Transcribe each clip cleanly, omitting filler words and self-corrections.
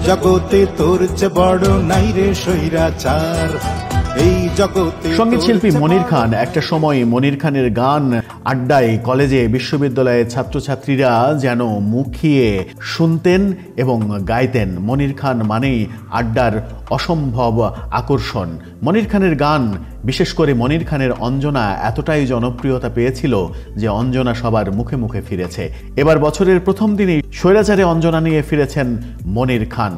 জগতে তোর চেয়ে বড় নাই রে স্বৈরাচার, এই জগতে। সঙ্গীত শিল্পী মনির খান একটা সময় মনির খানের গান আড্ডায়, কলেজে, বিশ্ববিদ্যালয়ের ছাত্রছাত্রীরা যেন মুখিয়ে শুনতেন এবং গাইতেন। মনির খান মানেই আড্ডার অসম্ভব আকর্ষণ। মনির খানের গান, বিশেষ করে মনির খানের অঞ্জনা এতটাই জনপ্রিয়তা পেয়েছিল যে অঞ্জনা সবার মুখে মুখে ফিরেছে। এবার বছরের প্রথম দিনেই স্বৈরাচারে অঞ্জনা নিয়ে ফিরেছেন মনির খান।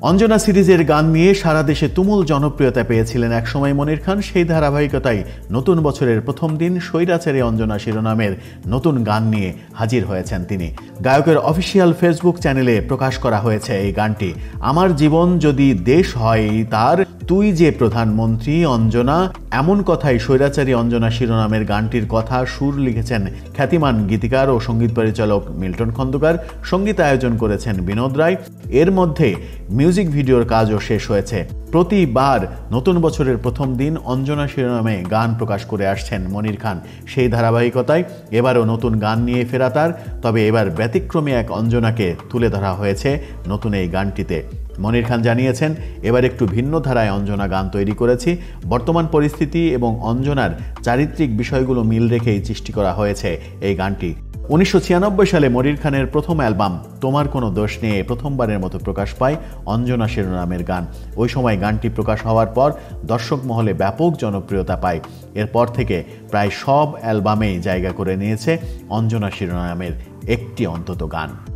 অঞ্জনা সিরিজের গান নিয়ে সারা দেশে তুমুল জনপ্রিয়তা পেয়েছিলেন একসময় মনির খান। সেই ধারাবাহিকতায় নতুন বছরের প্রথম দিন স্বৈরাচারে অঞ্জনা শিরোনামের নতুন গান নিয়ে হাজির হয়েছেন তিনি। গায়কের অফিসিয়াল ফেসবুক চ্যানেলে প্রকাশ করা হয়েছে এই গানটি। আমার জীবন যদি দেশ হয় তার, তুই যে প্রধানমন্ত্রী অঞ্জনা, এমন কথাই স্বৈরাচারী অঞ্জনা শিরোনামের গানটির কথা সুর লিখেছেন খ্যাতিমান গীতিকার ও সঙ্গীত পরিচালক মিল্টন খন্দকার। সঙ্গীত আয়োজন করেছেন বিনোদ রায়। এর মধ্যে মিউজিক ভিডিওর কাজও শেষ হয়েছে। প্রতিবার নতুন বছরের প্রথম দিন অঞ্জনা শিরোনামে গান প্রকাশ করে আসছেন মনির খান। সেই ধারাবাহিকতায় এবারও নতুন গান নিয়ে ফেরা তার। তবে এবার ব্যতিক্রমী এক অঞ্জনাকে তুলে ধরা হয়েছে নতুন এই গানটিতে। মনির খান জানিয়েছেন, এবার একটু ভিন্ন ধারায় অঞ্জনা গান তৈরি করেছি। বর্তমান পরিস্থিতি এবং অঞ্জনার চারিত্রিক বিষয়গুলো মিল রেখেই সৃষ্টি করা হয়েছে এই গানটি। 1996 সালে মনির খানের প্রথম অ্যালবাম তোমার কোনো দোষ নিয়ে প্রথমবারের মতো প্রকাশ পায় অঞ্জনা শিরোনামের গান। ওই সময় গানটি প্রকাশ হওয়ার পর দর্শক মহলে ব্যাপক জনপ্রিয়তা পায়। এরপর থেকে প্রায় সব অ্যালবামেই জায়গা করে নিয়েছে অঞ্জনা শিরোনামের একটি অন্তত গান।